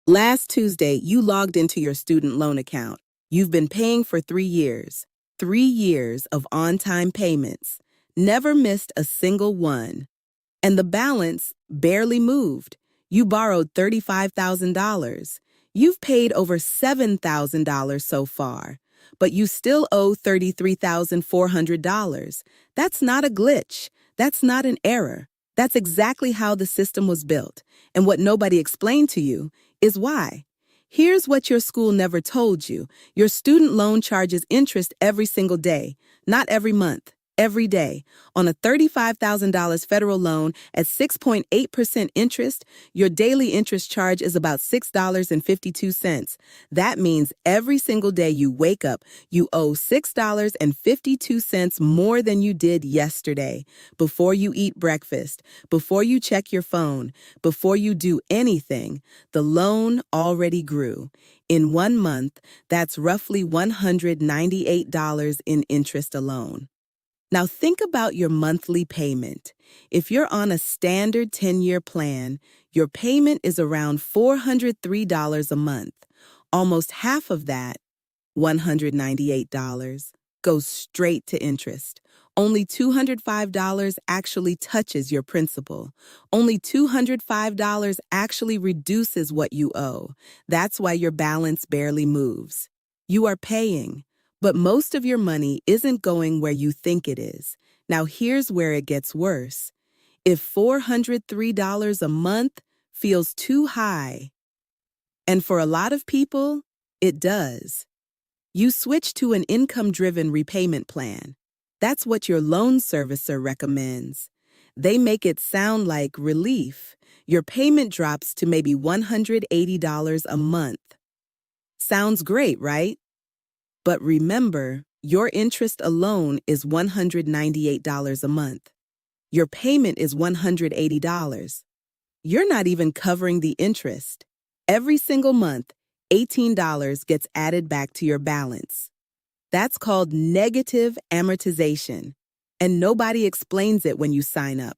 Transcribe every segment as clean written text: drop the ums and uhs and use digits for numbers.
Last Tuesday, you logged into your student loan account. You've been paying for 3 years. 3 years of on-time payments. Never missed a single one. And the balance barely moved. You borrowed $35,000. You've paid over $7,000 so far, but you still owe $33,400. That's not a glitch. That's not an error. That's exactly how the system was built. And what nobody explained to you is why. Here's what your school never told you. Your student loan charges interest every single day, not every month. Every day. On a $35,000 federal loan at 6.8% interest, your daily interest charge is about $6.52. That means every single day you wake up, you owe $6.52 more than you did yesterday. Before you eat breakfast, before you check your phone, before you do anything, the loan already grew. In 1 month, that's roughly $198 in interest alone. Now think about your monthly payment. If you're on a standard 10-year plan, your payment is around $403 a month. Almost half of that, $198, goes straight to interest. Only $205 actually touches your principal. Only $205 actually reduces what you owe. That's why your balance barely moves. You are paying. But most of your money isn't going where you think it is. Now here's where it gets worse. If $403 a month feels too high, and for a lot of people, it does, you switch to an income-driven repayment plan. That's what your loan servicer recommends. They make it sound like relief. Your payment drops to maybe $180 a month. Sounds great, right? But remember, your interest alone is $198 a month. Your payment is $180. You're not even covering the interest. Every single month, $18 gets added back to your balance. That's called negative amortization, and nobody explains it when you sign up.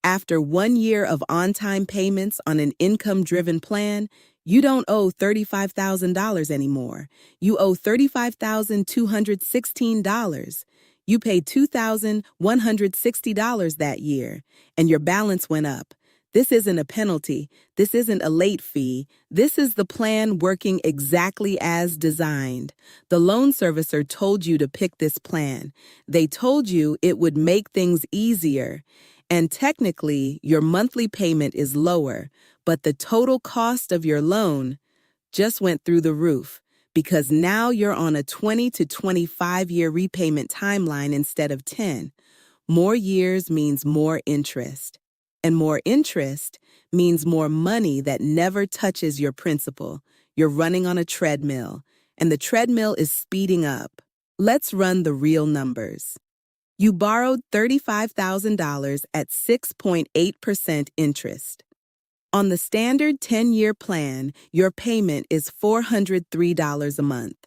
After 1 year of on-time payments on an income-driven plan, you don't owe $35,000 anymore. You owe $35,216. You paid $2,160 that year, and your balance went up. This isn't a penalty. This isn't a late fee. This is the plan working exactly as designed. The loan servicer told you to pick this plan. They told you it would make things easier. And technically, your monthly payment is lower, but the total cost of your loan just went through the roof because now you're on a 20 to 25-year repayment timeline instead of 10. More years means more interest, and more interest means more money that never touches your principal. You're running on a treadmill, and the treadmill is speeding up. Let's run the real numbers. You borrowed $35,000 at 6.8% interest. On the standard 10-year plan, your payment is $403 a month.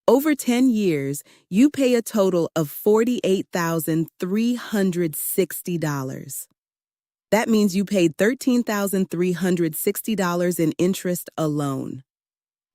Over 10 years, you pay a total of $48,360. That means you paid $13,360 in interest alone.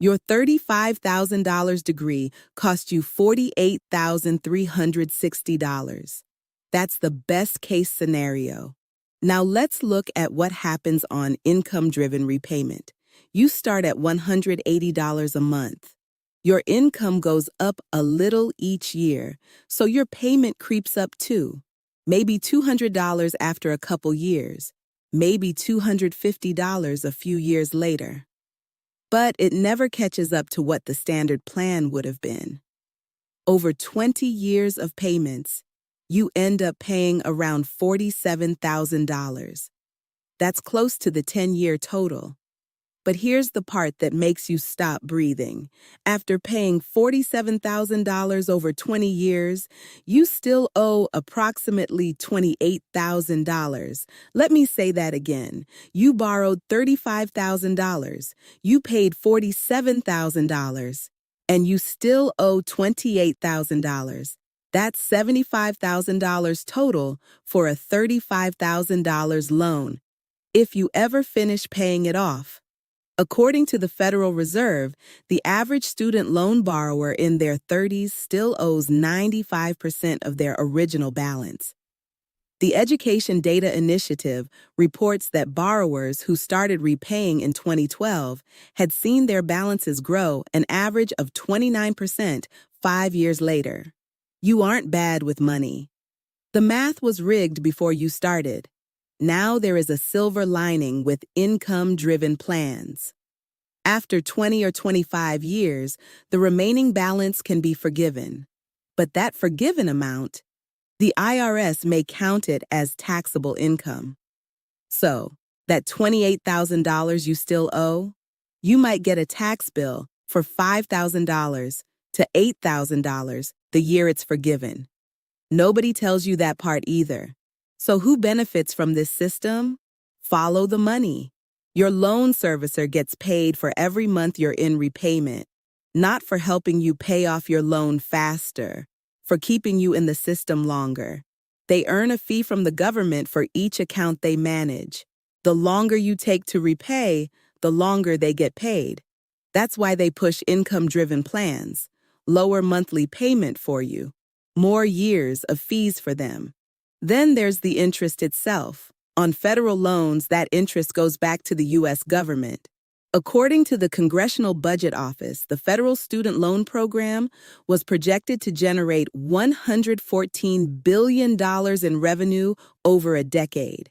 Your $35,000 degree cost you $48,360. That's the best case scenario. Now let's look at what happens on income-driven repayment. You start at $180 a month. Your income goes up a little each year, so your payment creeps up too. Maybe $200 after a couple years, maybe $250 a few years later. But it never catches up to what the standard plan would have been. Over 20 years of payments, you end up paying around $47,000. That's close to the 10-year total. But here's the part that makes you stop breathing. After paying $47,000 over 20 years, you still owe approximately $28,000. Let me say that again. You borrowed $35,000. You paid $47,000. And you still owe $28,000. That's $75,000 total for a $35,000 loan, if you ever finish paying it off. According to the Federal Reserve, the average student loan borrower in their 30s still owes 95% of their original balance. The Education Data Initiative reports that borrowers who started repaying in 2012 had seen their balances grow an average of 29% 5 years later. You aren't bad with money. The math was rigged before you started. Now there is a silver lining with income-driven plans. After 20 or 25 years, the remaining balance can be forgiven. But that forgiven amount, the IRS may count it as taxable income. So, that $28,000 you still owe, you might get a tax bill for $5,000 to $8,000 the year it's forgiven. Nobody tells you that part either. So who benefits from this system? Follow the money. Your loan servicer gets paid for every month you're in repayment, not for helping you pay off your loan faster, for keeping you in the system longer. They earn a fee from the government for each account they manage. The longer you take to repay, the longer they get paid. That's why they push income-driven plans, lower monthly payment for you, more years of fees for them. Then there's the interest itself. On federal loans, that interest goes back to the U.S. government. According to the Congressional Budget Office, the federal student loan program was projected to generate $114 billion in revenue over a decade.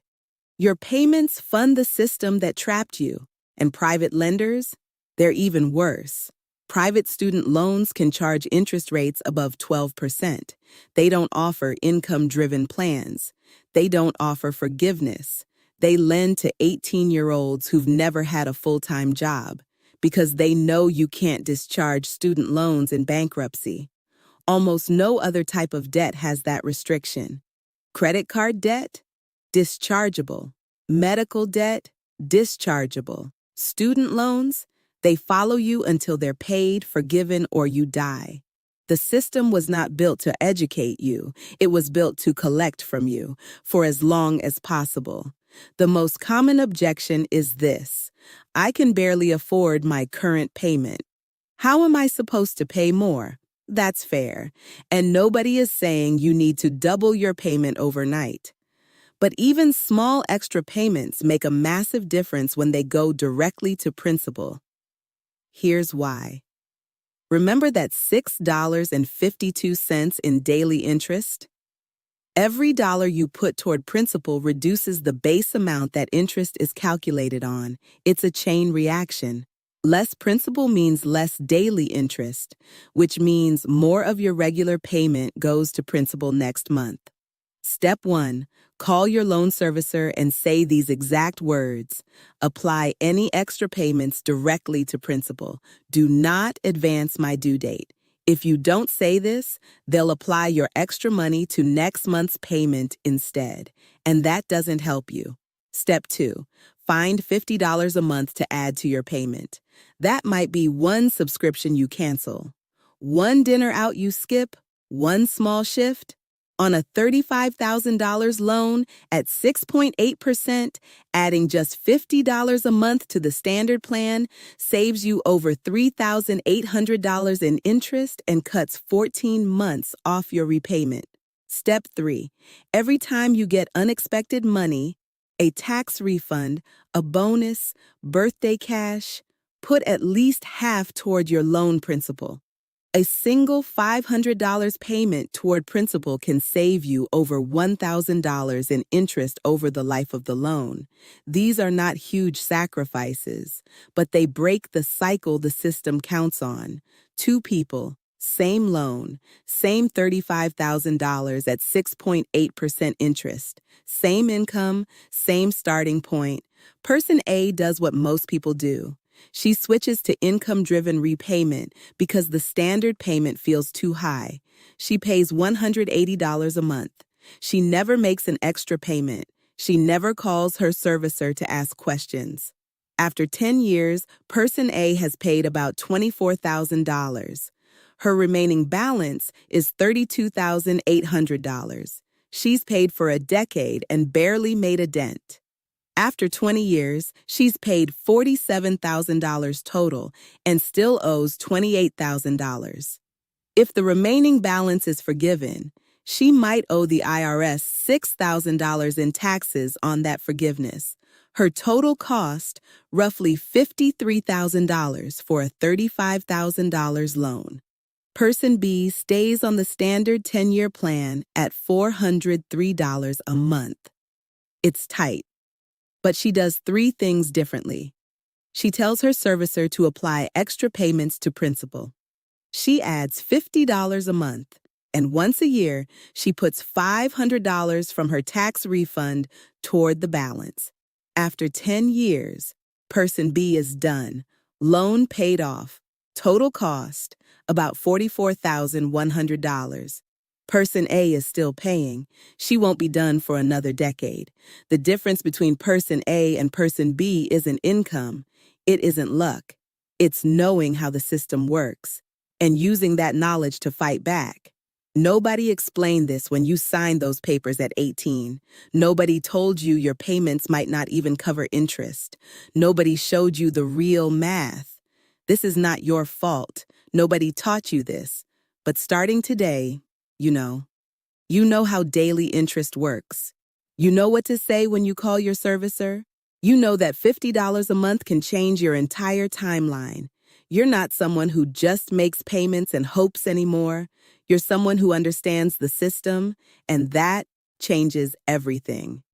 Your payments fund the system that trapped you, and private lenders, they're even worse. Private student loans can charge interest rates above 12%. They don't offer income-driven plans. They don't offer forgiveness. They lend to 18-year-olds who've never had a full-time job because they know you can't discharge student loans in bankruptcy. Almost no other type of debt has that restriction. Credit card debt? Dischargeable. Medical debt? Dischargeable. Student loans? They follow you until they're paid, forgiven, or you die. The system was not built to educate you. It was built to collect from you for as long as possible. The most common objection is this: I can barely afford my current payment. How am I supposed to pay more? That's fair. And nobody is saying you need to double your payment overnight. But even small extra payments make a massive difference when they go directly to principal. Here's why. Remember that $6.52 in daily interest? Every dollar you put toward principal reduces the base amount that interest is calculated on. It's a chain reaction. Less principal means less daily interest, which means more of your regular payment goes to principal next month. Step 1. Call your loan servicer and say these exact words. Apply any extra payments directly to principal. Do not advance my due date. If you don't say this, they'll apply your extra money to next month's payment instead, and that doesn't help you. Step 2. Find $50 a month to add to your payment. That might be one subscription you cancel, one dinner out you skip, one small shift. On a $35,000 loan at 6.8%, adding just $50 a month to the standard plan saves you over $3,800 in interest and cuts 14 months off your repayment. Step 3. Every time you get unexpected money, a tax refund, a bonus, birthday cash, put at least half toward your loan principal. A single $500 payment toward principal can save you over $1,000 in interest over the life of the loan. These are not huge sacrifices, but they break the cycle the system counts on. Two people, same loan, same $35,000 at 6.8% interest, same income, same starting point. Person A does what most people do. She switches to income-driven repayment because the standard payment feels too high. She pays $180 a month. She never makes an extra payment. She never calls her servicer to ask questions. After 10 years, Person A has paid about $24,000. Her remaining balance is $32,800. She's paid for a decade and barely made a dent. After 20 years, she's paid $47,000 total and still owes $28,000. If the remaining balance is forgiven, she might owe the IRS $6,000 in taxes on that forgiveness. Her total cost, roughly $53,000 for a $35,000 loan. Person B stays on the standard 10-year plan at $403 a month. It's tight, but she does 3 things differently. She tells her servicer to apply extra payments to principal. She adds $50 a month, and once a year, she puts $500 from her tax refund toward the balance. After 10 years, person B is done. Loan paid off. Total cost, about $44,100. Person A is still paying. She won't be done for another decade. The difference between person A and person B isn't income. It isn't luck. It's knowing how the system works and using that knowledge to fight back. Nobody explained this when you signed those papers at 18. Nobody told you your payments might not even cover interest. Nobody showed you the real math. This is not your fault. Nobody taught you this. But starting today, you know. You know how daily interest works. You know what to say when you call your servicer. You know that $50 a month can change your entire timeline. You're not someone who just makes payments and hopes anymore. You're someone who understands the system, and that changes everything.